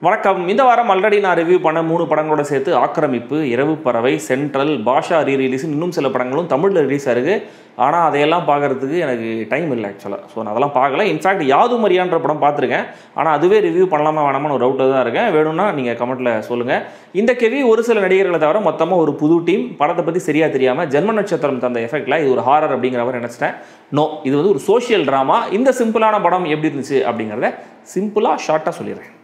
வணக்கம். இந்த வாரம் ஆல்ரெடி நான் ரிவ்யூ பண்ண 3 படங்களோட சேர்த்து ஆக்கிரமிப்பு, இரவு பறவை, சென்ட்ரல், பாஷா ரீரிலீஸ் இன்னும் சில படங்களும் தமிழில் ரிலீஸ் ஆயிருக்கு. ஆனால் அதையெல்லாம் பார்க்கறதுக்கு எனக்கு டைம் இல்லை ஆக்சுவலாக. ஸோ நான் அதெல்லாம் பார்க்கல. இன்ஃபேக்ட் யாதும் அறியான்ற படம் பார்த்துருக்கேன். ஆனால் அதுவே ரிவ்யூ பண்ணலாமா வேணாமான்னு ஒரு டவுட்டில் தான் இருக்கேன். வேணும்னா நீங்கள் கமெண்ட்டில் சொல்லுங்கள். இந்த கேவி ஒரு சில நடிகர்களை தவிர மொத்தமாக ஒரு புது டீம். படத்தை பற்றி சரியாக தெரியாமல் ஜென்ம நட்சத்திரம் தந்த எஃபெக்டில் இது ஒரு ஹாரர் அப்படிங்கிற மாதிரி நினச்சிட்டேன். நோ, இது வந்து ஒரு சோஷியல் ட்ராமா. இந்த சிம்பிளான படம் எப்படி இருந்துச்சு அப்படிங்கிறத சிம்பிளாக ஷார்ட்டாக சொல்லிடுறேன்.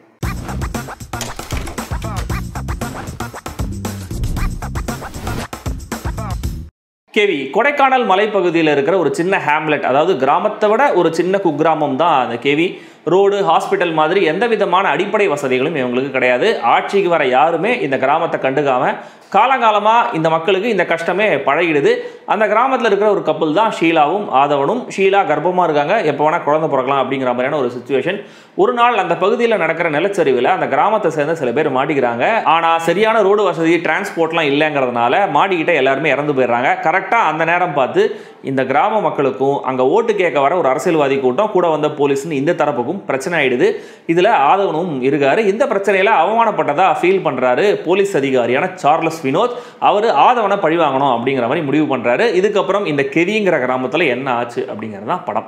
கேவி கொடைக்கானல் மலைப்பகுதியில் இருக்கிற ஒரு சின்ன ஹேம்லெட், அதாவது கிராமத்தை விட ஒரு சின்ன குக்கிராமம் தான் அந்த கேவி. ரோடு, ஹாஸ்பிட்டல் மாதிரி எந்த விதமான அடிப்படை வசதிகளும் இவங்களுக்கு கிடையாது. ஆட்சிக்கு வர யாருமே இந்த கிராமத்தை கண்டுக்காம காலங்காலமாக இந்த மக்களுக்கு இந்த கஷ்டமே பழகிடுது. அந்த கிராமத்தில் இருக்கிற ஒரு கப்பல் தான் ஷீலாவும் ஆதவனும். ஷீலா கர்ப்பமாக இருக்காங்க, எப்போ வேணால் குழந்தை பிறக்கலாம் அப்படிங்கிற மாதிரியான ஒரு சுச்சுவேஷன். ஒரு நாள் அந்த பகுதியில் நடக்கிற நிலச்சரிவில் அந்த கிராமத்தை சேர்ந்த சில பேர் மாட்டிக்கிறாங்க. ஆனால் சரியான ரோடு வசதி, டிரான்ஸ்போர்ட்லாம் இல்லைங்கிறதுனால மாட்டிக்கிட்ட எல்லாருமே இறந்து போயிடுறாங்க. கரெக்டாக அந்த நேரம் பார்த்து இந்த கிராம மக்களுக்கும் அங்கே ஓட்டு கேட்க வர ஒரு அரசியல்வாதி கூட்டம், கூட வந்த போலீஸ்னு இந்த தரப்புக்கும் பிரச்சனை ஆயிடுது. இதில் ஆதவனும் இருக்காரு. இந்த பிரச்சனையில் அவமானப்பட்டதா ஃபீல் பண்ணுறாரு போலீஸ் அதிகாரியான சார்லஸ் வினோத். அவர் ஆதவனை பழிவாங்கணும் அப்படிங்கிற மாதிரி முடிவு பண்ணுறாரு. இதுக்கப்புறம் இந்த கெவிங்கிற கிராமத்தில் என்ன ஆச்சு அப்படிங்கிறது தான் படம்.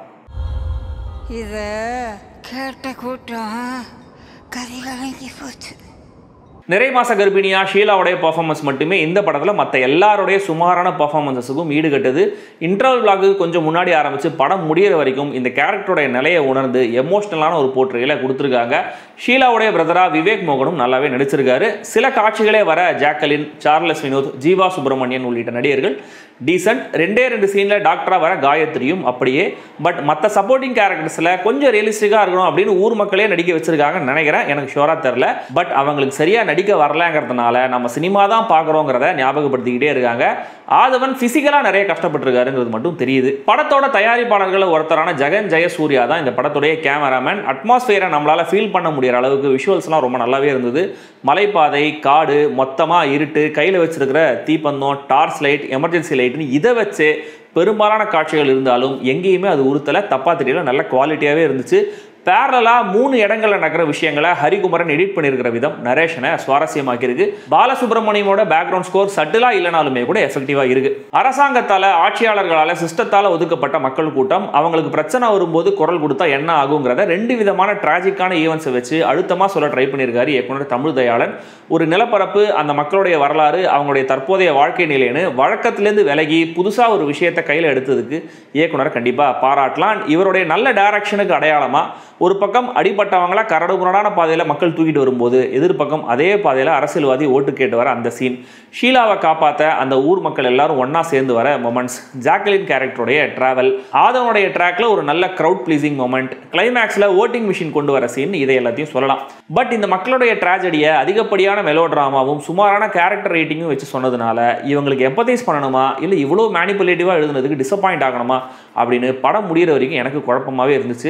இதை கேட்ட கூட்டம் கரிகலங்கி போச்சு. நிறை மாச கர்ப்பிணியா ஷீலாவுடைய பர்ஃபார்மன்ஸ் மட்டுமே இந்த படத்தில் மற்ற எல்லாருடைய சுமாரான பர்ஃபார்மன்ஸஸுக்கும் ஈடுகட்டுது. இன்டர்வல் பிளாக்கு கொஞ்சம் முன்னாடி ஆரம்பித்து படம் முடிகிற வரைக்கும் இந்த கேரக்டருடைய நிலையை உணர்ந்து எமோஷ்னலான ஒரு போர்ட்ரேலை கொடுத்துருக்காங்க. ஷீலாவுடைய பிரதரா விவேக் மோகனும் நல்லாவே நடிச்சிருக்காரு. சில காட்சிகளே வர ஜாக்கலின், சார்லஸ் வினோத், ஜீவா சுப்பிரமணியன் உள்ளிட்ட நடிகர்கள் டீசன்ட். 2 சீனில் டாக்டராக வர காயத்ரியும் அப்படியே. பட் மற்ற சப்போர்ட்டிங் கேரக்டர்ஸில் கொஞ்சம் ரியலிஸ்டிக்காக இருக்கணும் அப்படின்னு ஊர் மக்களே நடிக்க வச்சிருக்காங்கன்னு நினைக்கிறேன். எனக்கு ஷோராக தெரில. பட் அவங்களுக்கு சரியாக நடிக்க வரலங்கிறதுனால நம்ம சினிமா தான் பார்க்குறோங்கிறத ஞாபகப்படுத்திக்கிட்டே இருக்காங்க. ஆதவன் ஃபிசிக்கலாக நிறைய கஷ்டப்பட்டுருக்காருங்கிறது மட்டும் தெரியுது. படத்தோட தயாரிப்பாளர்கள் ஒருத்தரான ஜெகன் ஜெயசூர்யா தான் இந்த படத்துடைய கேமராமேன். அட்மாஸ்பியரை நம்மளால் ஃபீல் பண்ண முடிகிற அளவுக்கு விஷுவல்ஸ்லாம் ரொம்ப நல்லாவே இருந்தது. மலைப்பாதை, காடு, மொத்தமாக இருட்டு, கையில் வச்சிருக்கிற தீப்பந்தம், டார்ச் லைட், எமர்ஜென்சி லைட்னு இதை வச்சு பெரும்பாலான காட்சிகள் இருந்தாலும் எங்கேயுமே அது உறுத்தலை, தப்பா தெரியல, நல்ல குவாலிட்டியாகவே இருந்துச்சு. பேரலாக 3 இடங்களில் நடக்கிற விஷயங்களை ஹரிகுமரன் எடிட் பண்ணியிருக்கிற விதம் நரேஷனை சுவாரஸ்யமாக்கியிருக்கு. பாலசுப்ரமணியமோட பேக்ரவுண்ட் ஸ்கோர் சட்டிலாக இல்லைனாலுமே கூட எஃபெக்டிவாக இருக்கு. அரசாங்கத்தால், ஆட்சியாளர்களால், சிஸ்டத்தால் ஒதுக்கப்பட்ட மக்கள் கூட்டம் அவங்களுக்கு பிரச்சனை வரும்போது குரல் கொடுத்தா என்ன ஆகுங்கிறத 2 விதமான டிராஜிக்கான ஈவெண்ட்ஸை வச்சு அழுத்தமாக சொல்ல ட்ரை பண்ணியிருக்காரு இயக்குனர் தமிழ் தயாளன். ஒரு நிலப்பரப்பு, அந்த மக்களுடைய வரலாறு, அவங்களுடைய தற்போதைய வாழ்க்கை நிலைன்னு வழக்கத்திலேருந்து விலகி புதுசாக ஒரு விஷயத்தை கையில் எடுத்ததுக்கு இயக்குனர் கண்டிப்பாக பாராட்டலாம். இவருடைய நல்ல டைரக்ஷனுக்கு அடையாளமாக ஒரு பக்கம் அடிப்பட்டவங்கள கரடு முரடான பாதையில் மக்கள் தூக்கிட்டு வரும்போது எதிர்பக்கம் அதே பாதையில் அரசியல்வாதி ஓட்டு கேட்டு வர அந்த சீன், ஷீலாவை காப்பாற்ற அந்த ஊர் மக்கள் எல்லாரும் ஒன்றா சேர்ந்து வர மொமெண்ட்ஸ், ஜாக்கலின் கேரக்டருடைய டிராவல், ஆதவனுடைய ட்ராக்ல ஒரு நல்ல க்ரௌட் ப்ளீசிங் மொமெண்ட், கிளைமேக்ஸில் ஓட்டிங் மிஷின் கொண்டு வர சீன், இதை எல்லாத்தையும் சொல்லலாம். பட் இந்த மக்களுடைய ட்ராஜடியை அதிகப்படியான மெலோ ட்ராமாவும் சுமாரான கேரக்டர் ரேட்டிங்கும் வச்சு சொன்னதுனால இவங்களுக்கு எம்பத்தைஸ் பண்ணணுமா இல்லை இவ்வளோ மேனிப்புலேட்டிவாக எழுதுனதுக்கு டிசப்பாயிண்ட் ஆகணுமா அப்படின்னு படம் முடிகிற வரைக்கும் எனக்கு குழப்பமாகவே இருந்துச்சு.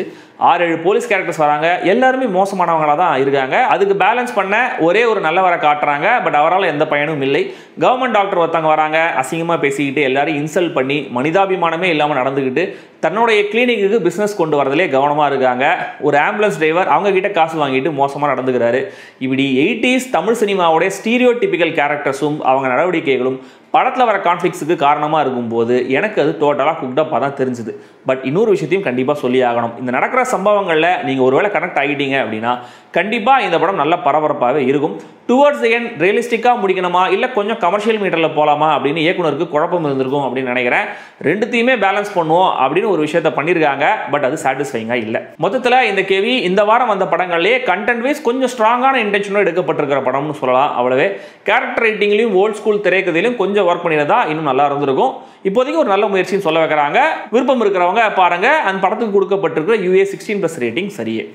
6-7 போலீஸ் கேரக்டர்ஸ் வராங்க, எல்லாருமே மோசமானவங்களாக தான் இருக்காங்க. அதுக்கு பேலன்ஸ் பண்ண ஒரே ஒரு நல்லவரை காட்டுறாங்க. பட் அவரால் எந்த பயனும் இல்லை. கவர்மெண்ட் டாக்டர் ஒருத்தவங்க வராங்க, அசிங்கமாக பேசிக்கிட்டு எல்லாரும் இன்சல்ட் பண்ணி மனிதாபிமானமே இல்லாமல் நடந்துக்கிட்டு தன்னுடைய கிளினிக்கு பிஸ்னஸ் கொண்டு வரதிலே கவனமாக இருக்காங்க. ஒரு ஆம்புலன்ஸ் டிரைவர் அவங்க கிட்ட காசு வாங்கிட்டு மோசமாக நடந்துக்கிறாரு. இப்படி 80s தமிழ் சினிமாவுடைய ஸ்டீரியோ டிபிக்கல் கேரக்டர்ஸும் அவங்க நடவடிக்கைகளும் படத்தில் வர கான்ஃப்ளிக்ஸுக்கு காரணமாக இருக்கும்போது எனக்கு அது டோட்டலாக குக்டப்பாக தான் தெரிஞ்சுது. பட் இன்னொரு விஷயத்தையும் கண்டிப்பாக சொல்லி ஆகணும். இந்த நடக்கிற சம்பவங்களில் நீங்கள் ஒருவேளை கனெக்ட் ஆகிட்டீங்க அப்படின்னா கண்டிப்பாக இந்த படம் நல்ல பரபரப்பாகவே இருக்கும். டுவர்ட்ஸ் தி எண்ட் ரியலிஸ்டிக்காக முடிக்கணுமா இல்லை கொஞ்சம் கமர்ஷியல் மீட்டரில் போகலாமா அப்படின்னு இயக்குனருக்கு குழப்பம் இருந்திருக்கும் அப்படின்னு நினைக்கிறேன். 2த்தையுமே பேலன்ஸ் பண்ணுவோம் அப்படின்னு ஒரு விஷயத்தை பண்ணியிருக்காங்க. பட் அது சாட்டிஸ்ஃபைங்காக இல்லை. மொத்தத்தில் இந்த கேவி இந்த வாரம் வந்த படங்கள்லேயே கண்டென்ட் வைஸ் கொஞ்சம் ஸ்ட்ராங்கான இன்டென்ஷனோடு எடுக்கப்பட்டிருக்கிற படம்னு சொல்லலாம். அவ்வளவே கேரக்டர் ரைட்டிங்லையும் ஓல்ட் ஸ்கூல் திரைக்கதையிலும் கொஞ்சம் ஒர்க் பண்ணியிருந்தா இன்னும் நல்லா இருந்திருக்கும். இப்போதைக்கு ஒரு நல்ல முயற்சின்னு சொல்ல வைக்கிறாங்க. விருப்பம் இருக்கிறவங்க பாருங்க. அந்த படத்துக்கு கொடுக்கப்பட்டிருக்கிற UA 16+ ரேட்டிங் சரியே.